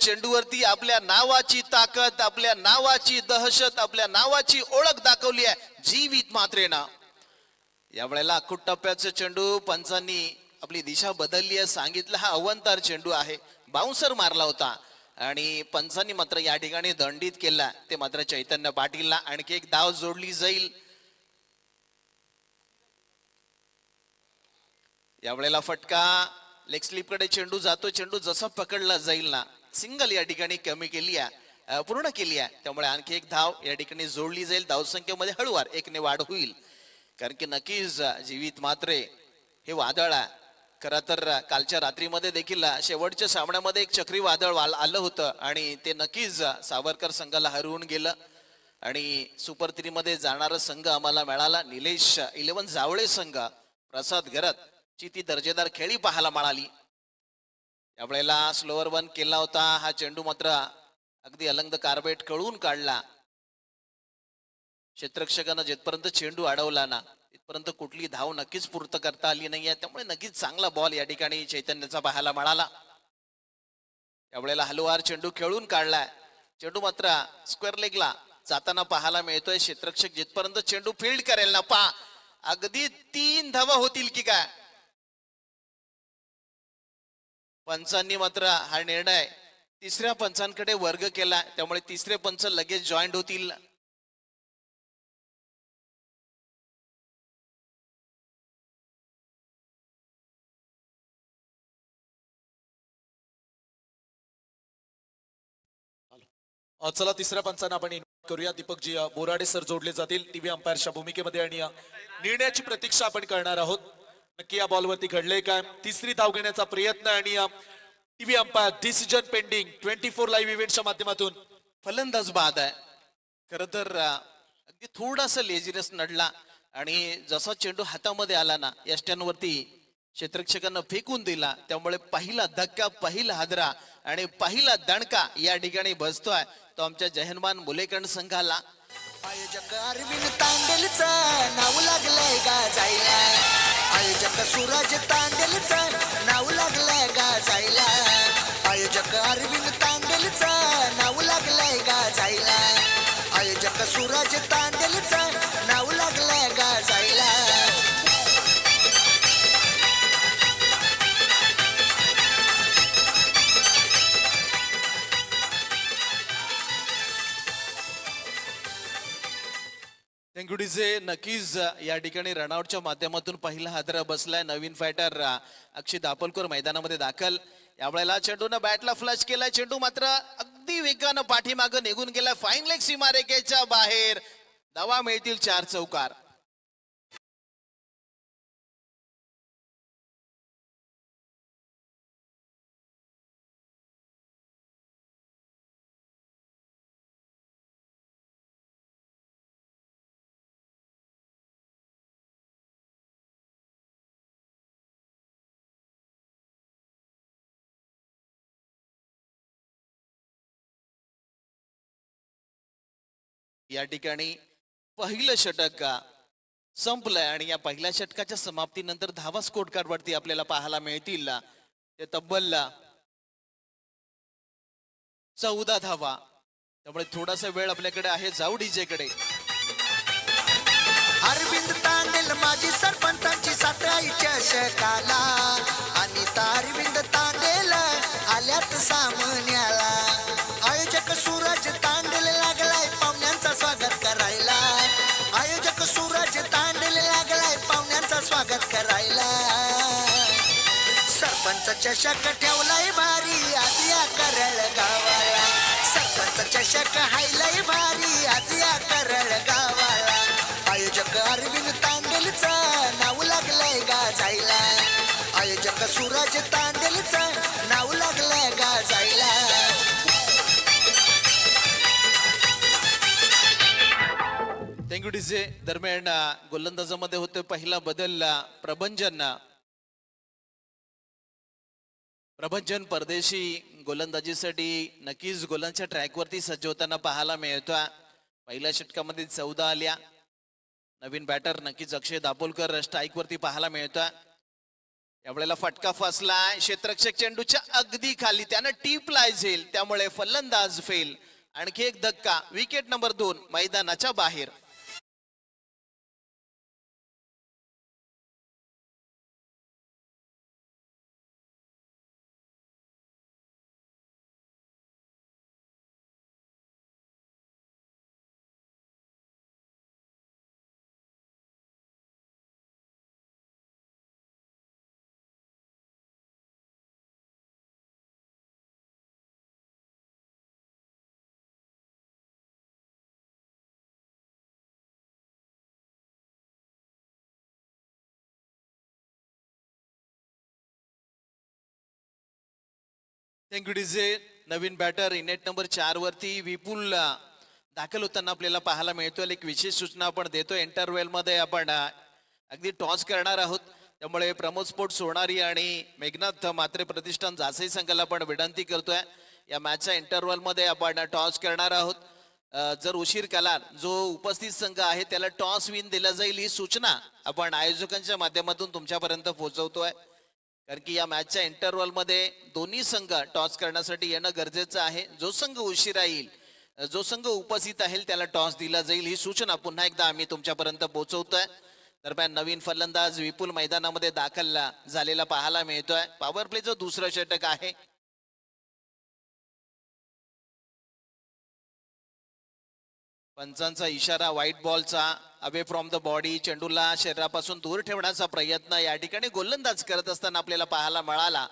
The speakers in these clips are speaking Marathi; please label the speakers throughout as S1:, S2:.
S1: चेंडूवरती आपल्या नावाची ताकद, आपल्या नावाची दहशत, आपल्या नावाची ओळख दाखवली आहे जीवित मात्रेना. यावेळेला अख्खूट टप्प्याचा चेंडू पंचांनी आपली दिशा बदलली आहे सांगितलं. हा अवंतार चेंडू आहे, बाउन्सर मारला होता आणि पंचांनी मात्र या ठिकाणी दंडित केला. ते मात्र चैतन्य पाटीलला आणखी एक धाव जोडली जाईल. यावेळेला फटका लेग स्लिप कडे चेंडू जातो. चेंडू जसा पकडला जाईल ना, सिंगल या ठिकाणी कमी केली आहे, पूर्ण केली आहे. त्यामुळे आणखी एक धाव या ठिकाणी जोडली जाईल. धावसंख्येमध्ये हळूवार एकने वाढ होईल. कारण की नक्कीच जीवित मात्रे हे वादळ आहे. खरं तर कालच्या रात्रीमध्ये देखील शेवटच्या सामन्यामध्ये एक चक्रीवादळ आलं होतं आणि ते नक्कीच सावरकर संघाला हरवून गेलं आणि सुपर 3 मध्ये जाणारा संघ आम्हाला मिळाला. निलेश 11 जावळे संघ, प्रसाद गरत ची ती दर्जेदार खेळी पाहायला मिळाली. यावेळेला स्लोअर वन केला होता. हा चेंडू मात्र अगदी अलंग कार्पेट कळून काढला. क्षेत्ररक्षकानं जिथपर्यंत चेंडू अडवला ना, तिथपर्यंत कुठली धाव नक्कीच पूर्त करता आली नाहीये. त्यामुळे नक्कीच चांगला बॉल या ठिकाणी चैतन्याचा पाहायला मिळाला. यावेळेला हलवार चेंडू खेळून काढलाय. चेंडू मात्र स्क्वेअर लेगला जाताना पाहायला मिळतोय. क्षेत्ररक्षक जिथपर्यंत चेंडू फील्ड करेल ना, अगदी 3 धावा होतील की काय. पंचांनी मात्र हा निर्णय तिसऱ्या पंचांकडे वर्ग केला. त्यामुळे तिसरे पंच लगेच जॉईंट होतील.
S2: चला तिसऱ्या पंचांना आपण इन्व्हाइट करूया. दीपकजी बोराडे सर जोडले जातील टीव्ही अंपायरच्या भूमिकेमध्ये आणि निर्णयाची प्रतीक्षा आपण करणार आहोत. नक्की या बॉलवरती घडले काय. तिसरी धाव घेण्याचा प्रयत्न आणि TV umpire decision pending 24 live इव्हेंटच्या माध्यमातून.
S1: फलंदाज बाद आहे. खर तर अगदी थोडासा लेझीनेस नडला आणि जसा चेंडू हातामध्ये आला ना, यष्ट्यांवरती क्षेत्ररक्षकांना फेकून दिला. त्यामुळे पहिला धक्का, पहिला हादरा आणि पहिला दणका या ठिकाणी बसतोय तो आमच्या जयहनुमान मुलेकंड संघाला.
S3: आयोजक अरविंद तांडेलचं नाव लागलंय गाजायला. आयोजक सूरज तांडेलचं नाव लागलंय गाजायला. आयोजक अरविंद तांडेलचं नाव लागलंय गाजायला. आयोजक सूरज तांडेलचं नाव लागलंय गाजायला.
S1: Thank you DJ. नक्कीच या ठिकाणी रनआउटच्या माध्यमातून पहिला हादरा बसलाय. नवीन फायटर अक्षय दापोलकर मैदानामध्ये दाखल. यावेळेला चेंडूनं बॅटला फ्लश केलाय. चेंडू मात्र अगदी वेगानं पाठीमागं निघून गेलाय. फाईन लेग सीमारेषेच्या बाहेर. धावा मिळतील 4 चौकार. या ठिकाणी पहिलं षटक संपलंय आणि या पहिल्या षटकाच्या समाप्तीनंतर धावा स्कोर कार्ड वरती आपल्याला पाहायला मिळतील. ते तब्बल 14 धावा. त्यामुळे थोडासा वेळ आपल्याकडे आहे. जाऊ डीजे कडे.
S3: अरविंद तांडेल माजी सरपंचांची 7वी चषकाला. अनिता अरविंद तांडेल आल्यात सामन्याला. आयोजक सूरज तांडेल लागलाय पाहुण्यांचा स्वागत करायला. आयोजक सूरज तांडेल लागलाय पाहुण्यांचा स्वागत करायला. सरपंच चषक ठेवलाय भारी आज या करळ गावाला. सरपंच चषक हायलाय भारी आज या करळ गावाला. आयोजक अरविंद तांडेलचं नाव लागलंय गाजायला. आयोजक सूरज तांडेलचं नाव लागलंय गाजायला.
S1: Thank you DJ. दरम्यान गोलंदाजामध्ये होते पहिला बदल. प्रभंजन परदेशी गोलंदाजीसाठी नक्कीच गोलांच्या ट्रॅकवरती सज्ज होताना पाहायला मिळतोय. पहिल्या षटकामध्ये 14 आल्या. नवीन बॅटर नक्कीच अक्षय दापोलकर स्ट्राईक वरती पाहायला मिळतोय. त्यावेळेला फटका फसला, क्षेत्ररक्षक चेंडूच्या अगदी खाली, त्यानं टीपला झेल, त्यामुळे फलंदाज फेल. आणखी एक धक्का, विकेट नंबर 2 मैदानाच्या बाहेर. Thank you DJ. नवीन बॅटर इनेट नंबर 4 वरती विपुल दाखल होताना आपल्याला पाहायला मिळतोय. एक विशेष सूचना आपण देतोय, इंटरवेल मध्ये आपण अगदी टॉस करणार आहोत. त्यामुळे प्रमोद स्पोर्ट्स सोनारी आणि मेघनाथ मात्रे प्रतिष्ठान जासई संघाला आपण विनंती करतोय, या मॅचच्या इंटरवल मध्ये आपण टॉस करणार आहोत. जर उशीर केला, जो उपस्थित संघ आहे त्याला टॉस विन दिला जाईल, ही सूचना आपण आयोजकांच्या माध्यमातून तुमच्यापर्यंत पोहोचवतोय. कारण की या मॅचच्या इंटरवल मध्ये दोन्ही संघ टॉस करण्यासाठी येणं गरजेचं आहे. जो संघ उशिरा येईल, जो संघ उपस्थित आहे त्याला टॉस दिला जाईल, ही सूचना पुन्हा एकदा आम्ही तुमच्यापर्यंत पोहोचवतोय. दरम्यान नवीन फलंदाज विपुल मैदानामध्ये दाखल झालेला पाहायला मिळतोय. पॉवर प्लेचं दुसरं षटक आहे. पंचांचा इशारा व्हाईट बॉलचा, अवे फ्रॉम द बॉडी, चेंडूला शरीरापासून दूर ठेवण्याचा प्रयत्न या ठिकाणी गोलंदाज करत असताना आपल्याला पाहायला मिळाला,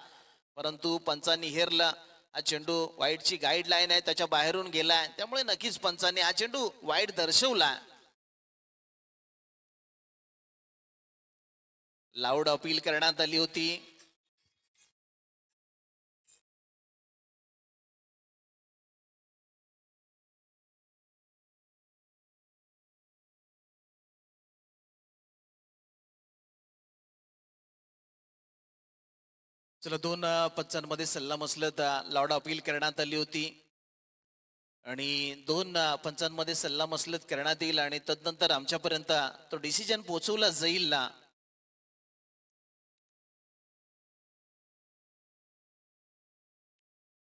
S1: परंतु पंचांनी हेरला. हा चेंडू वाईटची गाईडलाईन आहे, त्याच्या बाहेरून गेलाय, त्यामुळे नक्कीच पंचांनी हा चेंडू वाईट दर्शवला. लाऊड अपील करण्यात आली होती. चला, 2 पंचांमध्ये सल्लामसलत लाऊड अपील करण्यात आली होती आणि 2 पंचांमध्ये सल्लामसलत करण्यात येईल आणि तदनंतर आमच्यापर्यंत तो डिसिजन पोहोचवला जाईल ना.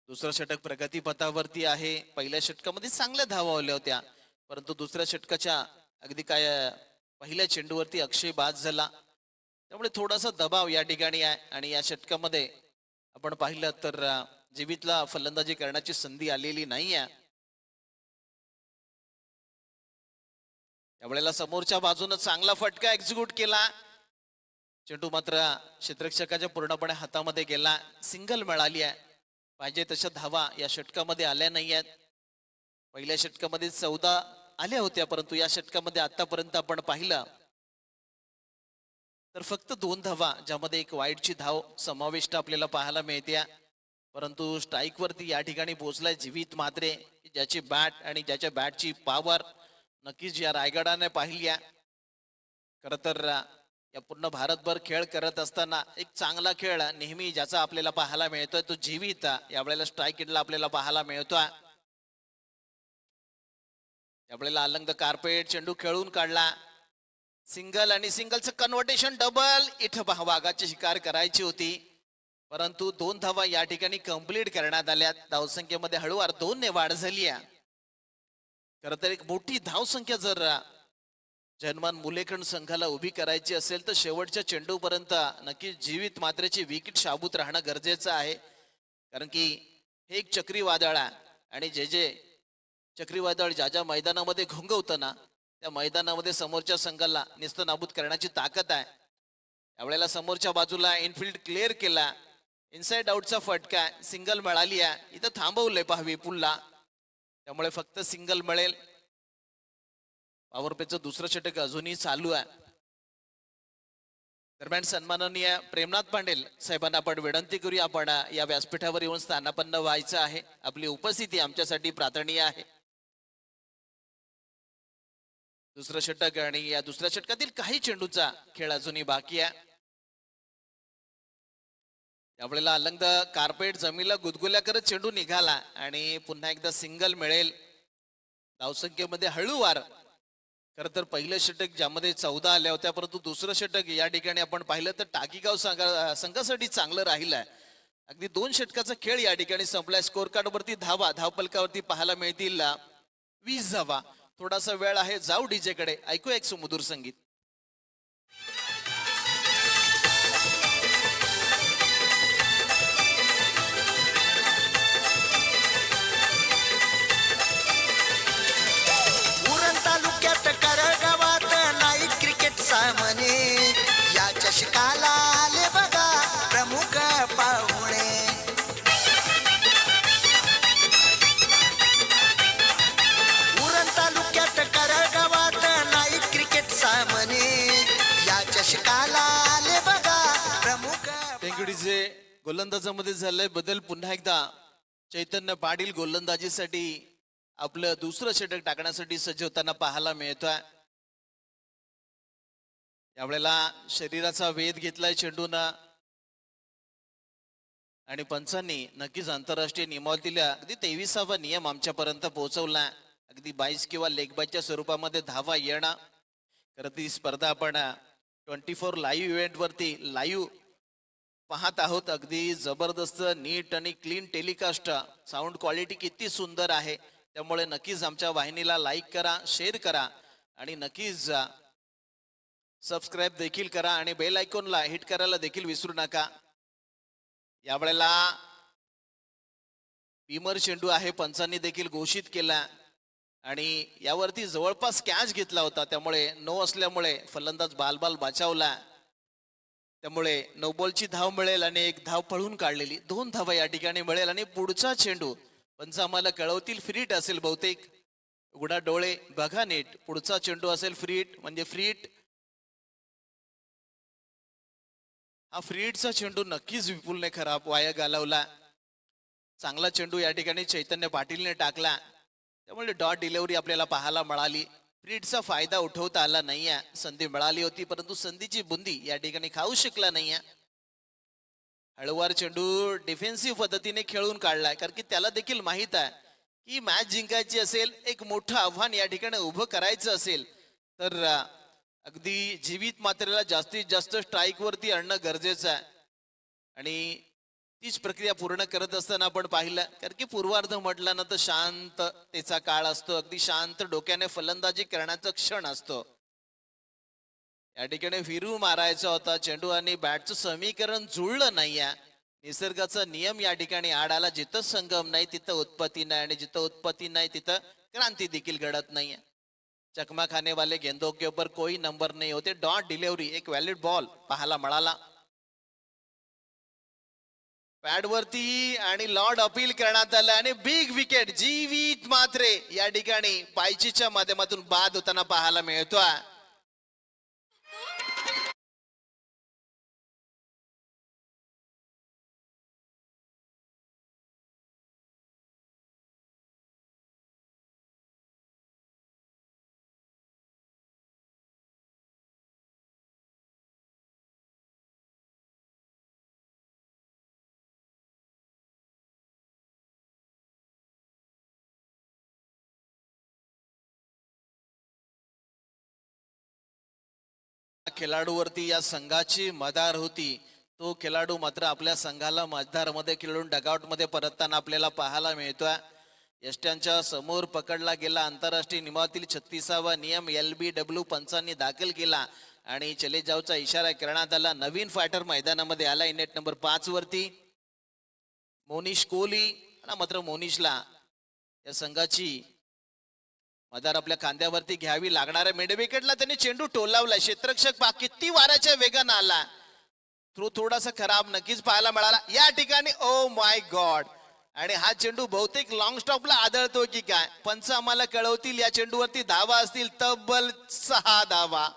S1: दुसरं षटक प्रगतीपथावरती आहे. पहिल्या षटकामध्ये चांगल्या धावा आल्या होत्या, परंतु दुसऱ्या षटकाच्या अगदी काय पहिल्या चेंडूवरती अक्षय बाद झाला, त्यामुळे थोडासा दबाव या ठिकाणी आहे. आणि या षटकामध्ये आपण पाहिलं तर जीवितला फलंदाजी करण्याची संधी आलेली नाही आहे. त्यावेळेला समोरच्या बाजूने चांगला फटका एक्झिक्यूट केला, चेंडू मात्र क्षेत्ररक्षकाच्या पूर्णपणे हातामध्ये गेला. सिंगल मिळाली आहे. पाहिजे तशा धावा या षटकामध्ये आल्या नाही आहेत. पहिल्या षटकामध्ये 14 आल्या होत्या, परंतु या षटकामध्ये आतापर्यंत आपण पाहिलं तर फक्त 2 धावा, ज्यामध्ये एक वाईटची धाव समाविष्ट आपल्याला पाहायला मिळते. परंतु स्ट्राईक वरती या ठिकाणी पोहोचलाय जीवित मात्रे, ज्याची बॅट आणि ज्याच्या बॅटची पॉवर नक्कीच या रायगडाने पाहिली आहे. खर तर या पूर्ण भारतभर खेळ करत असताना एक चांगला खेळ नेहमी ज्याचा आपल्याला पाहायला मिळतोय तो जीवित यावेळेला स्ट्राईक इटला आपल्याला पाहायला मिळतोय. यावेळेला अलंग कार्पेट चेंडू खेळून काढला, सिंगल आणि सिंगलचं कन्व्हर्टेशन डबल. इथं वाघाची शिकार करायची होती, परंतु 2 धावा या ठिकाणी कंप्लीट करण्यात आल्या. धावसंख्येमध्ये हळूवार 2 ने वाढ झाली आहे. खर तर एक मोठी धावसंख्या जर जन्मान मुलेखंड संघाला उभी करायची असेल तर शेवटच्या चेंडूपर्यंत नक्कीच जीवित मात्रेची विकेट शाबूत राहणं गरजेचं आहे. कारण की हे एक चक्रीवादळ आहे आणि जे चक्रीवादळ ज्या मैदानामध्ये घोंगवतं ना, त्या मैदानामध्ये समोरच्या संघाला निस्तनाबूत करण्याची ताकद आहे. यावेळेला समोरच्या बाजूला इनफिल्ड क्लिअर केला, इनसाइड आउटचा फटका, सिंगल मिळाली आहे. इथं थांबवलंय पहा विपुलला, त्यामुळे फक्त सिंगल मिळेल. पॉवर प्लेचं दुसरं षटक अजूनही चालू आहे. दरम्यान सन्माननीय प्रेमनाथ पांडेल साहेबांना आपण विनंती करूया, आपण या व्यासपीठावर येऊन स्थानापन्न व्हायचं आहे. आपली उपस्थिती आमच्यासाठी प्रार्थनीय आहे. दुसरं षटक आणि या दुसऱ्या षटकातील काही चेंडूचा खेळ अजूनही बाकी आहे. त्यावेळेला अलंग कार्पेट जमीला गुदगुल्या करत चेंडू निघाला आणि पुन्हा एकदा सिंगल मिळेल. धावसंख्येमध्ये हळूवार खर तर पहिलं षटक ज्यामध्ये 14 आल्या होत्या, परंतु दुसरं षटक या ठिकाणी आपण पाहिलं तर टाकीगाव संघासाठी चांगलं राहिलं आहे. अगदी 2 षटकाचा खेळ या ठिकाणी संपलाय. स्कोर कार्ड वरती धावा धावपलकावरती पाहायला मिळतील 20 धावा. थोडासा वेळ आहे, जाऊ डीजे कडे, ऐकू एक सुमधुर संगीत.
S3: उरण तालुक्यात करळ गावात नाईट क्रिकेट सामने या चषकाला आले बघा प्रमुख पाहुणे. उरण तालुक्यात करळ गावात नाईट क्रिकेट सामने या चषकाला आले बघा प्रमुख.
S1: तेंगडीचे गोलंदाजामध्ये झालंय बदल. पुन्हा एकदा चैतन्य पाटील गोलंदाजीसाठी आपलं दुसरं षटक टाकण्यासाठी सज्ज होताना पाहायला मिळतोय. यावेळेला शरीराचा वेध घेतलाय चेंडूनं आणि पंचांनी नक्कीच आंतरराष्ट्रीय नियमावलीतील अगदी 23वा नियम आमच्यापर्यंत पोहोचवला. अगदी 22 किंवा लेग बायच्या स्वरूपामध्ये धावा येणं. खरं ती स्पर्धा आपण 24 लाईव्ह इव्हेंट वरती लाईव्ह पाहत आहोत. अगदी जबरदस्त नीट आणि क्लीन टेलिकास्ट. साऊंड क्वालिटी किती सुंदर आहे. त्यामुळे नक्कीच आमच्या वाहिनीला लाईक करा, शेअर करा आणि नक्कीच सबस्क्राईब देखील करा आणि बेल आयकॉनला हिट करायला देखील विसरू नका. यावेळेला बीमर चेंडू आहे, पंचांनी देखील घोषित केला आणि यावरती जवळपास कॅच घेतला होता. त्यामुळे नो असल्यामुळे फलंदाज बालबाल बचावला. त्यामुळे नो बॉलची धाव मिळेल आणि एक धाव पळून काढलेली. 2 धावा या ठिकाणी मिळेल आणि पुढचा चेंडू पंच आम्हाला कळवतील. फ्रीट असेल बहुतेक. उघडा डोळे बघा नीट. पुढचा चेंडू असेल फ्रीट, म्हणजे फ्रीट. हा फ्रीटचा चेंडू नक्कीच विपुलने खराब वाया घालवला. चांगला चेंडू या ठिकाणी चैतन्य पाटीलने टाकला. त्यामुळे डॉट डिलिव्हरी आपल्याला पाहायला मिळाली. फ्रीटचा फायदा उठवता आला नाहीये. संधी मिळाली होती परंतु संधीची बुंदी या ठिकाणी खाऊ शकला नाहीये. हळूवार चेंडू डिफेन्सिव्ह पद्धतीने खेळून काढलाय, कारण की त्याला देखील माहित आहे की मॅच जिंकायची असेल, एक मोठं आव्हान या ठिकाणी उभं करायचं असेल तर अगदी जीवित मात्रेला जास्तीत जास्त स्ट्राईक वरती आणणं गरजेचं आहे. आणि तीच प्रक्रिया पूर्ण करत असताना आपण पाहिलं, कारण की पूर्वार्ध म्हटलं ना तर शांततेचा काळ असतो. अगदी शांत डोक्याने फलंदाजी करण्याचा क्षण असतो. या ठिकाणी फिरू मारायचा होता चेंडू आणि बॅटचं समीकरण जुळलं नाहीये. निसर्गाचा नियम या ठिकाणी आड आला. जिथं संगम नाही तिथं उत्पत्ती नाही आणि जिथं उत्पत्ती नाही तिथं क्रांती देखील घडत नाहीये. चकमा खाने वाले गेंदों के ऊपर कोई नंबर नहीं होते. डॉट डिलिव्हरी, एक व्हॅलिड बॉल पाहायला मिळाला. पॅड वरती आणि लॉर्ड अपील करण्यात आलं आणि बिग विकेट जीवित मात्रे या ठिकाणी पायचीच्या माध्यमातून बाद होताना पाहायला मिळतोय. खेळाडूवरती या संघाची मदार होती. तो खेळाडू मात्र आपल्या संघाला मदार मध्ये खेळून डगआउट मध्ये परतताना आपल्याला पाहायला मिळतोय. यष्ट्यांच्या समोर पकडला गेला. आंतरराष्ट्रीय नियमावलीतील 36वा नियम LBW पंचांनी दाखल केला आणि चले जाऊचा इशारा करण्यात आला. नवीन फायटर मैदानामध्ये आला नेट नंबर 5 वरती. मोनिश कोहली मात्र मोनिशला या संघाची मदार आपल्या खांद्यावरती घ्यावी लागणाऱ्या मिड विकेटला त्यांनी चेंडू टोलावला. क्षेत्ररक्षक किती वाऱ्याच्या वेगानं आला. थ्रो थोडासा खराब नक्कीच पाहायला मिळाला या ठिकाणी. Oh my God. आणि हा चेंडू बहुतेक लॉंग स्टॉपला आदळतो की काय. पंच आम्हाला कळवतील या चेंडूवरती धावा असतील तब्बल 6 धावा.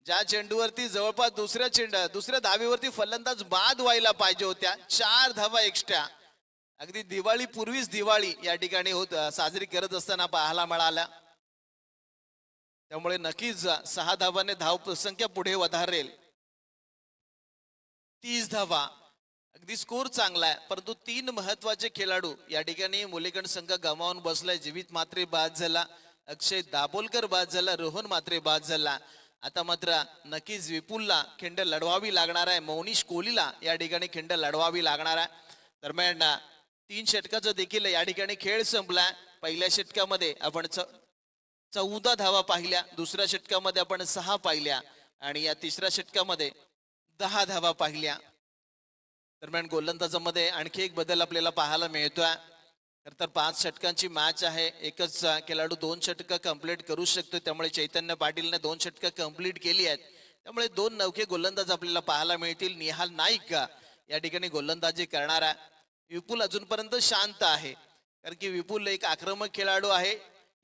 S1: ज्या चेंडूवरती जवळपास दुसऱ्या धावेवरती फलंदाज बाद व्हायला पाहिजे होत्या, 4 धावा एक्स्ट्रा. अगदी दिवाळी पूर्वीच दिवाळी या ठिकाणी साजरी करत असताना पाहायला मिळाला. त्यामुळे नक्कीच 6 धावाने धाव संख्या पुढे वधारेल. 30 धावा अगदी स्कोर चांगला आहे, परंतु 3 महत्वाचे खेळाडू या ठिकाणी मुलेकंड संघ गमावून बसलाय. जीवित मात्रे बाद झाला. अक्षय दाभोलकर बाद झाला, रोहन मात्रे बाद झाला. आता मात्र नक्कीच विपुलला खिंड लढवावी लागणार आहे, मौनीश कोहलीला या ठिकाणी खिंड लढवावी लागणार आहे. दरम्यान 3 षटकाचा देखील या ठिकाणी खेळ संपला. पहिल्या षटकामध्ये आपण 14 धावा पाहिल्या, दुसऱ्या षटकामध्ये आपण 6 पाहिल्या आणि या तिसऱ्या षटकामध्ये 10 धावा पाहिल्या. दरम्यान गोलंदाजामध्ये आणखी एक बदल आपल्याला पाहायला मिळतोय. तर 5 षटकांची मॅच आहे, एकच खेळाडू 2 षटकं कंप्लीट करू शकतो. त्यामुळे चैतन्य पाटीलने 2 षटकं कंप्लीट केली आहेत. त्यामुळे 2 नवखे गोलंदाज आपल्याला पाहायला मिळतील. निहाल नाईक या ठिकाणी गोलंदाजी करणार आहे. विपुल अजूनपर्यंत शांत आहे, कारण की विपुल एक आक्रमक खेळाडू आहे.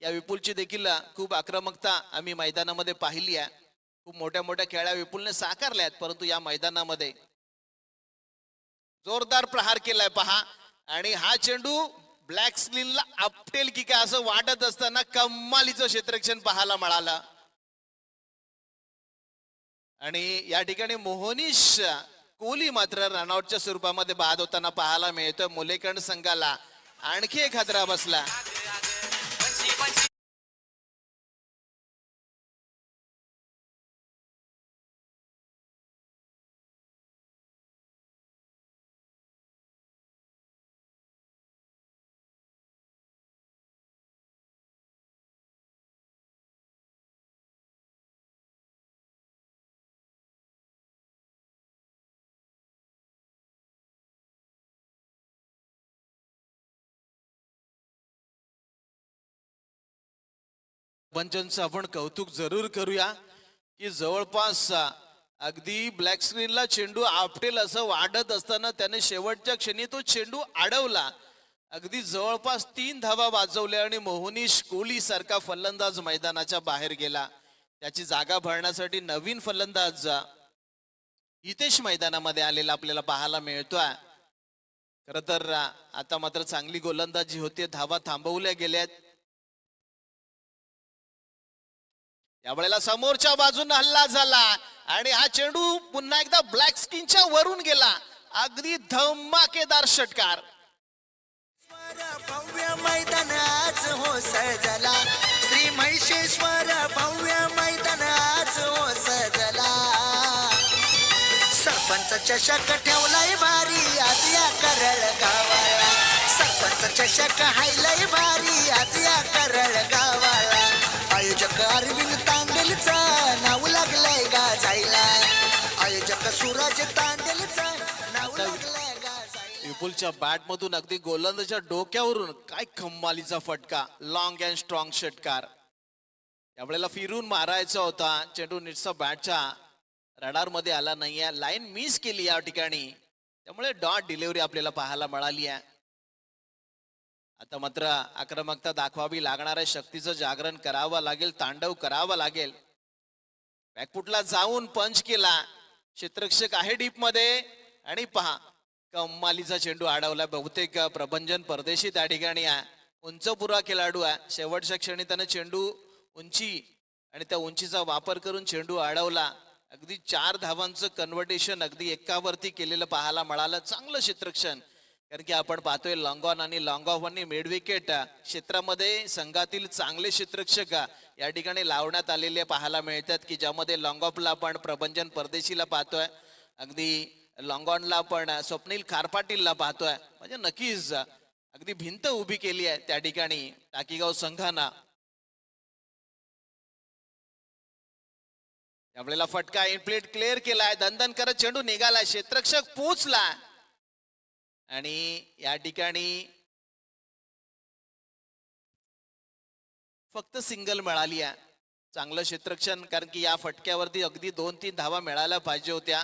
S1: या विपुलची देखील खूप आक्रमकता आम्ही मैदानामध्ये पाहिली आहे. खूप मोठ्या मोठ्या खेळ्या विपुलने साकारल्यात, परंतु या मैदानामध्ये जोरदार प्रहार केलाय पहा. आणि हा चेंडू ब्लॅक स्क्रीनला आपटेल की काय असं वाटत असताना कमालीचं क्षेत्ररक्षण पाहायला मिळालं. आणि या ठिकाणी मोहनीश कोहली मात्र रनआउटच्या स्वरूपामध्ये बाद होताना पाहायला मिळतोय. मुलेकंड संघाला आणखी एक हादरा बसला. पंचांचं आपण कौतुक जरूर करूया की जवळपास अगदी ब्लॅक स्क्रीनला चेंडू आपटेल असं वाटत असताना त्याने शेवटच्या क्षणी तो चेंडू अडवला. अगदी जवळपास 3 धावा वाजवल्या आणि मोहनीश कोहली सारखा फलंदाज मैदानाच्या बाहेर गेला. त्याची जागा भरण्यासाठी नवीन फलंदाज हितेश मैदानामध्ये आलेला आपल्याला पाहायला मिळतोय. खर तर आता मात्र चांगली गोलंदाजी होते, धावा थांबवल्या गेल्यात. यावेळेला समोरच्या बाजूने हल्ला झाला आणि हा चेंडू पुन्हा एकदा ब्लॅक स्क्रीनच्या वरून गेला. अगदी धमाकेदार षटकार.
S3: भव्य मैदान आज हो सजला, श्री म्हैसेश्वर भव्य मैदान आज हो सजला. सरपंच चषक ठेवलाय भारी आज या करळ गावाला, सरपंच चषक हायलाय भारी आज या करळ गावाला. आयोजक अरविंद तांडेलचा नाव लागलंय गाजायला, आयोजक सूरज तांडेलचा नाव लागलंय गाजायला.
S1: विपुलच्या बॅट मधून अगदी गोलंदाजाच्या डोक्यावरून काय कमालीचा फटका, लॉंग अँड स्ट्रॉंग षटकार. यावेळेला फिरून मारायचा होता, चेंडू नीटसा बॅटच्या रडार मध्ये आला नाहीये, लाईन मिस केली या ठिकाणी. त्यामुळे डॉट डिलिव्हरी आपल्याला पाहायला मिळाली आहे. आता मात्र आक्रमकता दाखवावी लागणार आहे, शक्तीचं जागरण करावं लागेल, तांडव करावं लागेल. बॅकफुटला जाऊन पंच केला, क्षेत्ररक्षक आहे डीप मध्ये आणि पहा कमालीचा चेंडू अडवला. बहुतेक प्रभंजन परदेशी त्या ठिकाणी आहे, उंचपुरा खेळाडू आहे. शेवटच्या क्षणी त्याने चेंडू उंची आणि त्या उंचीचा वापर करून चेंडू अडवला. अगदी 4 धावांचं कन्व्हर्टेशन अगदी एकावरती केलेलं पाहायला मिळालं. चांगलं क्षेत्ररक्षण, कारण की आपण पाहतोय लॉंग ऑन आणि लॉंग ऑफ आणि मिड विकेट क्षेत्रामध्ये संघातील चांगले क्षेत्ररक्षक या ठिकाणी लावण्यात आलेले पाहायला मिळतात, की ज्यामध्ये लॉंग ऑफला आपण प्रभंजन परदेशीला पाहतोय, अगदी लॉंग ऑनला आपण स्वप्नील खारपाटीलला पाहतोय. म्हणजे नक्कीच अगदी भिंत उभी केली आहे त्या ठिकाणी टाकीगाव संघानं. त्यावेळेला फटका इनप्लेट क्लिअर केलाय, दंदन करत चेंडू निघाला, क्षेत्ररक्षक पोचला आणि या ठिकाणी फक्त सिंगल मिळाली आहे. चांगलं क्षेत्ररक्षण, कारण की या फटक्यावरती अगदी 2-3 धावा मिळायला पाहिजे होत्या,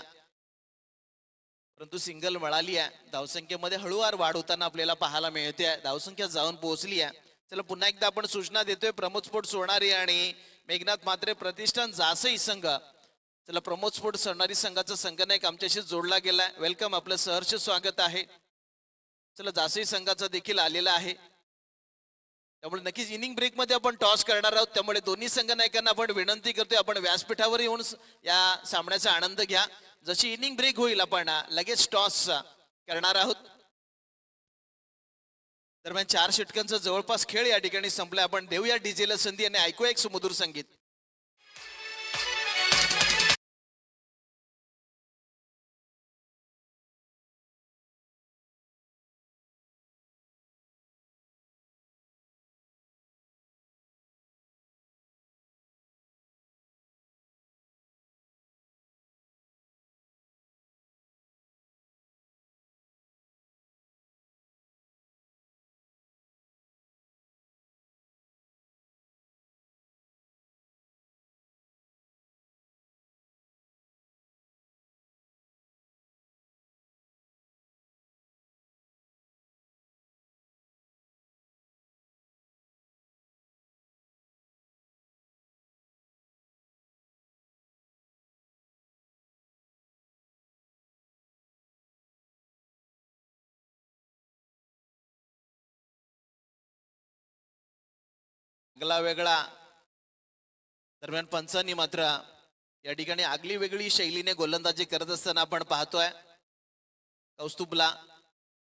S1: परंतु सिंगल मिळाली आहे. धावसंख्येमध्ये हळूवार वाढ होताना आपल्याला पाहायला मिळते. धावसंख्या जाऊन पोहोचली आहे. चला पुन्हा एकदा आपण सूचना देतोय, प्रमोद स्पोर्ट सोनारी आणि मेघनाथ म्हात्रे प्रतिष्ठान जासई संघ. चला प्रमोद स्पोर्ट सोनारी संघाचा संघनायक आमच्याशी जोडला गेलाय. वेलकम, आपलं सहर्ष स्वागत आहे. चला जासई संघाचा देखील आलेला आहे. त्यामुळे नक्कीच इनिंग ब्रेक मध्ये आपण टॉस करणार आहोत. त्यामुळे दोन्ही संघनायकांना आपण विनंती करतोय, आपण व्यासपीठावर येऊन या सामन्याचा आनंद घ्या. जशी इनिंग ब्रेक होईल आपण लगेच टॉस करणार आहोत. दरम्यान 4 षटकांचा जवळपास खेळ या ठिकाणी संपला. आपण देऊया डीजेला संधी आणि ऐकूया एक सुमधुर संगीत. वेगळा वेगळा. दरम्यान पंचांनी मात्र या ठिकाणी आगली वेगळी शैलीने गोलंदाजी करत असताना आपण पाहतोय कौस्तुभला.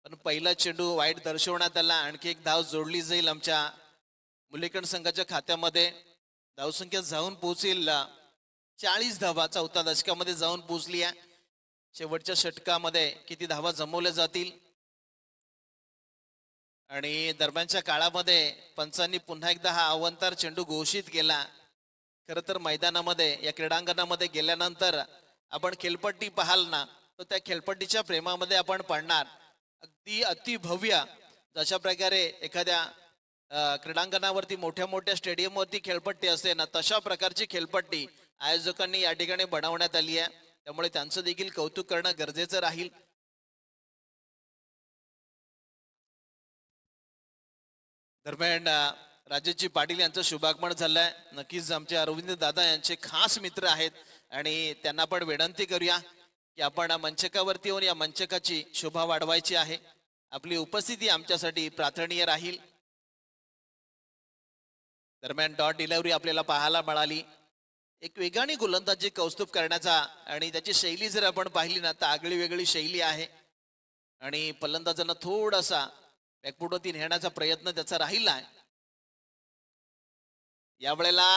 S1: पण पहिला चेंडू वाईट दर्शवण्यात आला. आणखी एक धाव जोडली जाईल आमच्या मुलेकण संघाच्या खात्यामध्ये. धावसंख्या जाऊन पोहोचेल 40 धावा. चौथ्या दशकामध्ये जाऊन पोहोचली आहे. शेवटच्या षटकामध्ये किती धावा जमवल्या जातील. आणि दरम्यानच्या काळामध्ये पंचांनी पुन्हा एकदा हा अवंतर चेंडू घोषित केला. खर तर मैदानामध्ये या क्रीडांगणामध्ये गेल्यानंतर आपण खेळपट्टी पाहाल ना, तर त्या खेळपट्टीच्या प्रेमामध्ये आपण पडणार. अगदी अतिभव्य जशा प्रकारे एखाद्या क्रीडांगणावरती मोठ्या मोठ्या स्टेडियमवरती खेळपट्टी असते ना, तशा प्रकारची खेळपट्टी आयोजकांनी या ठिकाणी बनवण्यात आली आहे. त्यामुळे त्यांचं देखील कौतुक करणं गरजेचं राहील. दरम्यान राजेशजी पाटील यांचं शुभागमन झालंय. नक्कीच आमचे अरविंद दादा यांचे खास मित्र आहेत आणि त्यांना पण विनंती करूया की आपण मंचकावरती येऊन या मंचकाची शोभा वाढवायची आहे. आपली उपस्थिती आमच्यासाठी प्रार्थनीय राहील. दरम्यान डॉट डिलिव्हरी आपल्याला पाहायला मिळाली. एक वेगाने गोलंदाजी कौस्तुभ करण्याचा आणि त्याची शैली जर आपण पाहिली ना, तर आगळी वेगळी शैली आहे. आणि फलंदाजांना थोडासा बॅकफुटवरती नेण्याचा प्रयत्न त्याचा राहिला आहे. यावेळेला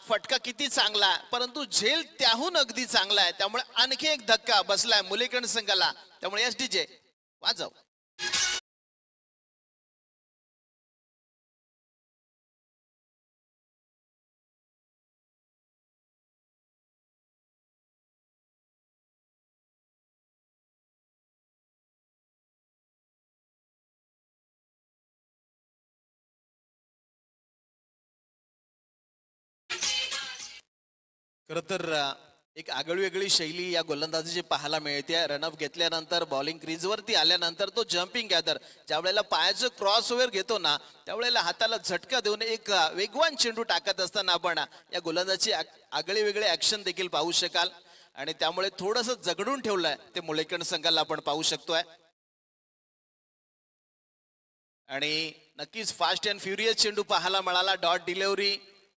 S1: फटका किती चांगला, परंतु झेल त्याहून अगदी चांगला आहे. त्यामुळे आणखी एक धक्का बसलाय मुलेकण संघाला. त्यामुळे एस डीजे वाजव. खर तर एक आगळीवेगळी शैली या गोलंदाजीची पाहायला मिळते. रनअप घेतल्यानंतर बॉलिंग क्रीजवरती आल्यानंतर तो जम्पिंग गॅदर ज्या वेळेला पायाचं क्रॉस ओव्हर घेतो ना, त्यावेळेला हाताला झटका देऊन एक वेगवान चेंडू टाकत असताना आपण या गोलंदाजी आगळी वेगळी ऍक्शन देखील पाहू शकाल. आणि त्यामुळे थोडस जगडून ठेवलंय ते मुलेकण संघाला आपण पाहू शकतोय. आणि नक्कीच फास्ट अँड फ्युरियस चेंडू पाहायला मिळाला. डॉट डिलिव्हरी,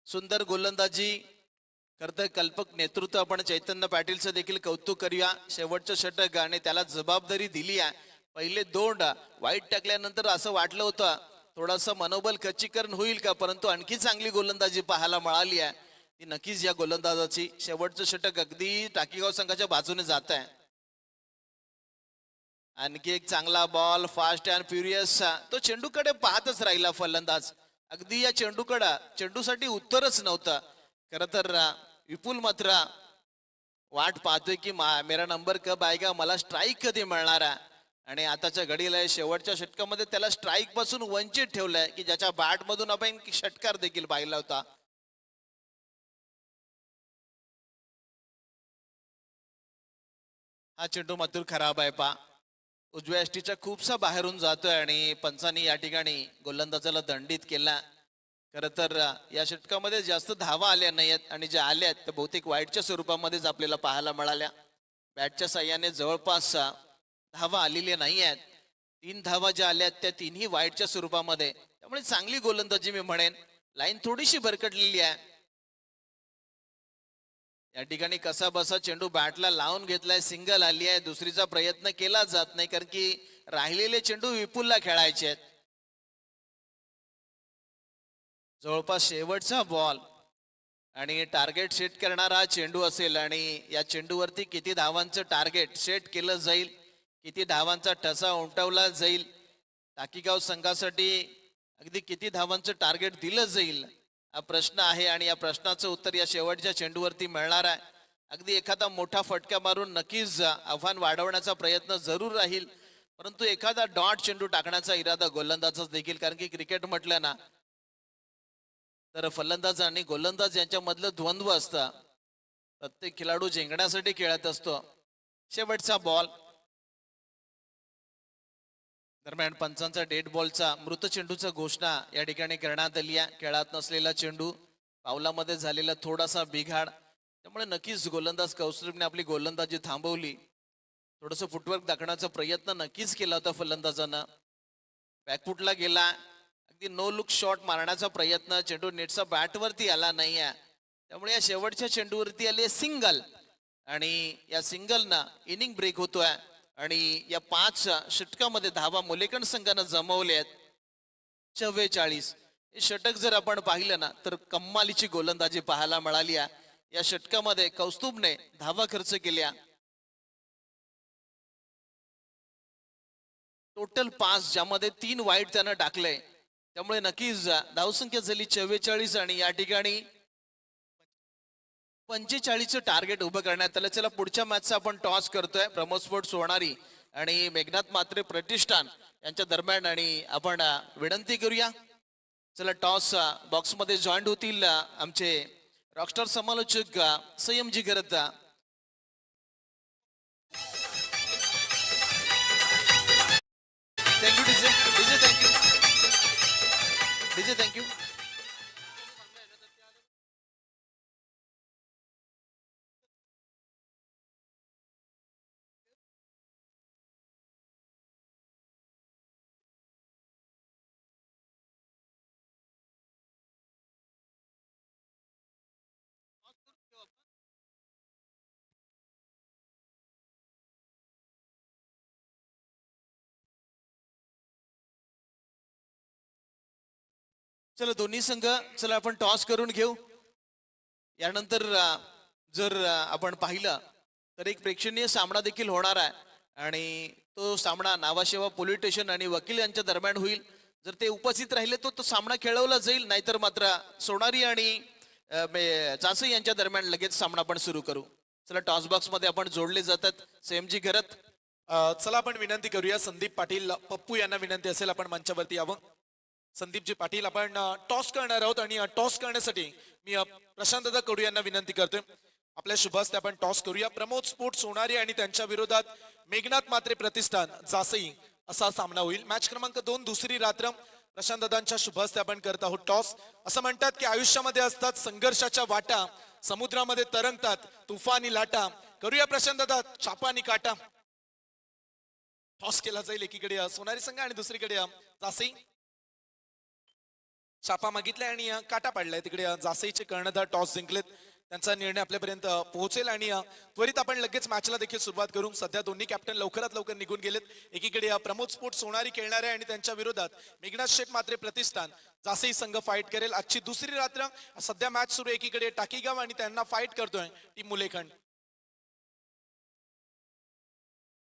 S1: सुंदर गोलंदाजी. खरं तर कल्पक नेतृत्व आपण चैतन्य पाटीलचं देखील कौतुक करूया. शेवटचं षटक आणि त्याला जबाबदारी दिली आहे. पहिले 2 वाईट टाकल्यानंतर असं वाटलं होतं थोडंसं मनोबल खच्चीकरण होईल का, परंतु आणखी चांगली गोलंदाजी पाहायला मिळाली आहे. ती नक्कीच या गोलंदाजाची. शेवटचं षटक अगदी टाकीगाव संघाच्या बाजूने जात आहे. आणखी एक चांगला बॉल, फास्ट अँड फ्युरियस. तो चेंडूकडे पाहतच राहिला फलंदाज. अगदी या चेंडूसाठी उत्तरच नव्हतं. खर तर विपुल मात्र वाट पाहतोय की मेरा नंबर कब आएगा, मला स्ट्राईक कधी मिळणार आहे. आणि आताच्या घडीला शेवटच्या षटकामध्ये त्याला स्ट्राईक पासून वंचित ठेवलंय की ज्याच्या बॅट मधून आपण षटकार देखील पाहिला होता. हा चेंडू मात्र खराब आहे. उजव्या एसटीच्या खूपसा बाहेरून जातोय आणि पंचांनी या ठिकाणी गोलंदाजाला दंडित केला. खर तर या षटकामध्ये जास्त धावा आल्या नाहीयेत आणि ज्या आल्यात त्या बहुतेक वाईटच्या स्वरूपामध्येच आपल्याला पाहायला मिळाल्या. बॅटच्या साह्याने जवळपास धावा आलेल्या नाही आहेत. 3 धावा ज्या आल्यात त्या 3ही वाईटच्या स्वरूपामध्ये. त्यामुळे चांगली गोलंदाजी मी म्हणेन. लाईन थोडीशी भरकटलेली आहे. या ठिकाणी कसा बसा चेंडू बॅटला लावून घेतलाय. सिंगल आली आहे. दुसरीचा प्रयत्न केला जात नाही कारण की राहिलेले चेंडू विपुलला खेळायचे आहेत. जवळपास शेवटचा बॉल आणि टार्गेट सेट करणारा चेंडू असेल आणि या चेंडूवरती किती धावांचं टार्गेट सेट केलं जाईल, किती धावांचा ठसा उमटवला जाईल, टाकीगाव संघासाठी अगदी किती धावांचं टार्गेट दिलं जाईल हा प्रश्न आहे आणि या प्रश्नाचं उत्तर या शेवटच्या चेंडूवरती मिळणार आहे. अगदी एखादा मोठा फटका मारून नक्कीच आव्हान वाढवण्याचा प्रयत्न जरूर राहील, परंतु एखादा डॉट चेंडू टाकण्याचा इरादा गोलंदाजच देखील, कारण की क्रिकेट म्हटलं ना तर फलंदाज आणि गोलंदाज यांच्यामधलं द्वंद्व असतं. प्रत्येक खेळाडू जिंकण्यासाठी खेळत असतो. शेवटचा बॉल दरम्यान पंचांचा डेड बॉलचा मृत चेंडूचा घोषणा या ठिकाणी करण्यात आली आहे. खेळात नसलेला चेंडू, पावलामध्ये झालेला थोडासा बिघाड, त्यामुळे नक्कीच गोलंदाज कौस्तुभने आपली गोलंदाजी थांबवली. थोडस फुटवर्क दाखवण्याचा प्रयत्न नक्कीच केला होता फलंदाजानं. बॅकफुटला गेला, अगदी नो लुक शॉट मारण्याचा प्रयत्न, चेंडू नेटचा बॅटवरती आला नाहीये. त्यामुळे या शेवटच्या चेंडूवरती आली सिंगल आणि या सिंगलनं इनिंग ब्रेक होतोय आणि या 5 षटकामध्ये धावा मुलेकण संघानं जमवल्या आहेत 44. हे षटक जर आपण पाहिलं ना तर कम्मालीची गोलंदाजी पाहायला मिळाली आहे. या षटकामध्ये कौस्तुभने धावा खर्च केल्या टोटल 5, ज्यामध्ये 3 वाईट त्यानं टाकले. त्यामुळे नक्कीच धावसंख्या झाली 44 आणि या ठिकाणी 45चं टार्गेट उभं करण्यात आलं. चला पुढच्या मॅचचा आपण टॉस करतोय. प्रमोद स्पोर्ट्स सोनारी आणि मेघनाथ म्हात्रे प्रतिष्ठान यांच्या दरम्यान आणि आपण विनंती करूया. चला टॉस बॉक्स मध्ये जॉईंट होतील आमचे रॉकस्टार समालोचक Sanyamji Garta. Thank you DJ DJ thank you DJ thank you. चला दोन्ही संघ, चला आपण टॉस करून घेऊ. यानंतर जर आपण पाहिलं तर एक प्रेक्षणीय सामना देखील होणार आहे आणि तो सामना नावाशेवा पोलीस स्टेशन आणि वकील यांच्या दरम्यान होईल. जर ते उपस्थित राहिले तो तो सामना खेळवला जाईल, नाहीतर मात्र सोनारी आणि चासई यांच्या दरम्यान लगेच सामना आपण सुरू करू. चला टॉस बॉक्स मध्ये आपण जोडले जातात. सेमजी घरत.
S2: चला आपण विनंती करूया संदीप पाटील पप्पू यांना विनंती असेल आपण मंचावरती यावं. संदीपजी पाटील आपण टॉस करणार आहोत आणि टॉस करण्यासाठी मी प्रशांत दादा कडू यांना विनंती करतोय आपल्या शुभ हस्ते आपण टॉस करूया. प्रमोद स्पोर्ट्स सोनारी आणि त्यांच्या विरोधात मेघनाथ म्हात्रे प्रतिष्ठान जासई असा सामना होईल. मॅच क्रमांक 2 दुसरी रात्र प्रशांत दादांच्या शुभ हस्ते आपण करत आहोत टॉस. असं म्हणतात की आयुष्यामध्ये असतात संघर्षाच्या वाटा, समुद्रामध्ये तरंगतात तुफानी लाटा. करूया प्रशांत दादा चापा आणि काटा. टॉस केला जाईल. एकीकडे सोनारी संघ आणि दुसरीकडे जासई. छापा मागितलाय आणि काटा पाडलाय. तिकडे जासईचे कर्णधार टॉस जिंकलेत. त्यांचा निर्णय आपल्यापर्यंत पोहोचेल आणि त्वरित आपण लगेच मॅचला देखील सुरुवात करू. सध्या दोन्ही कॅप्टन लवकरात लवकर निघून गेलेत. एकीकडे प्रमोद स्पोर्ट्स सोनारी खेळणार आहे आणि त्यांच्या विरोधात मेघनाथ शेठ म्हात्रे प्रतिष्ठान जासई संघ फाईट करेल. आजची दुसरी रात्र सध्या मॅच सुरू. एकीकडे टाकीगाव आणि त्यांना फाईट करतोय टीम मुलेखंड.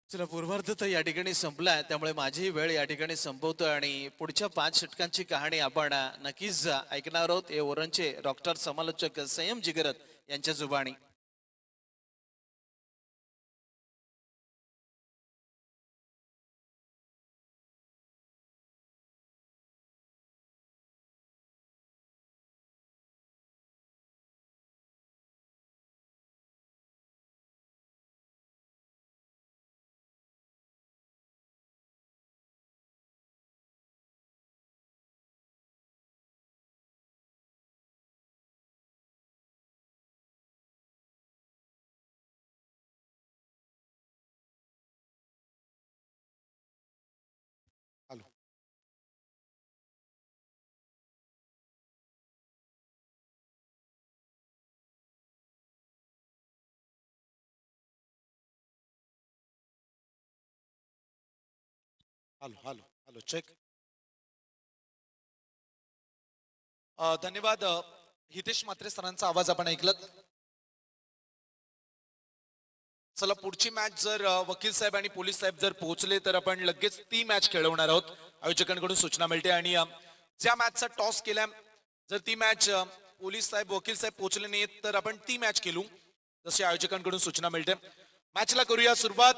S1: चला पूर्वार्ध तर या ठिकाणी संपलाय, त्यामुळे माझी वेळ या ठिकाणी संपवतोय आणि पुढच्या 5 षटकांची कहाणी आपण नक्कीच ऐकणार आहोत. हे ओरणचे डॉक्टर समालोचक संयम जिगरत यांच्या जुबानी.
S2: Hello. Hello hello hello check. धन्यवाद. हितेश म्हात्रे सरांचा आवाज आपण ऐकलात. चला पुढची मॅच जर वकील साहेब आणि पोलीस साहेब जर पोहोचले तर आपण लगेच ती मॅच खेळवणार आहोत. आयोजकांकडून सूचना मिळते आणि ज्या मॅचचा टॉस केला जर ती मॅच पोलीस साहेब वकील साहेब पोहोचले नाहीत तर आपण ती मॅच खेळू जशी आयोजकांकडून सूचना मिळते. मॅचला करूया सुरुवात.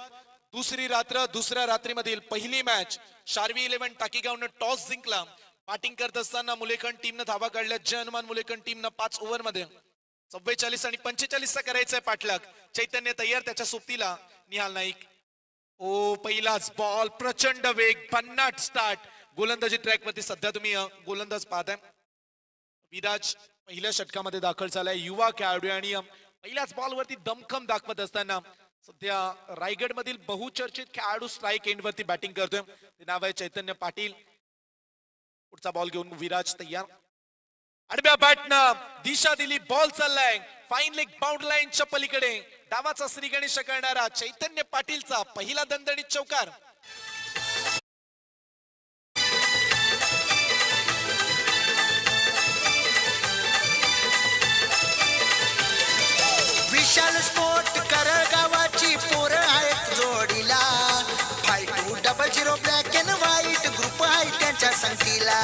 S2: दुसरी रात्र दुसऱ्या रात्रीमधील पहिली मॅच. शार्वी 11 टाकीगावनं टॉस जिंकला. बॅटिंग करत असताना मुलेखंड टीमनं धावा काढल्या. जय हनुमान मुलेखंड टीमनं 5 ओव्हरमध्ये 44 आणि 45 चा करायचंय पाठलाग. चैतन्य तयार त्याच्या सोबतीला निहाल नाईक. ओ पहिलाच बॉल प्रचंड वेग भन्नाट स्टार्ट. गोलंदाजी ट्रॅक वरती सध्या तुम्ही गोलंदाज पाहताय. विराज पहिल्या षटकामध्ये दाखल झालाय. युवा खेळाडू आणि पहिल्याच बॉल वरती दमखम दाखवत असताना सध्या रायगड मधील बहुचर्चित खेळाडू स्ट्राईक एंड वरती बॅटिंग करतोय. ते नाव आहे चैतन्य पाटील. पुढचा बॉल घेऊन विराज तयार. आडव्या बॅटनं दिशा दिली. बॉल चाललाय फाईन लेग बाउंड लाईनच्या पलीकडे. डावाचा श्रीगणेश करणारा चैतन्य पाटीलचा पहिला दणदणीत चौकार.
S3: विशाल स्पोर्ट करळ गावाची पोरं आहेत जोडीला. 5200 ब्लॅक अँड व्हाईट ग्रुप आहे त्यांच्या संगतीला.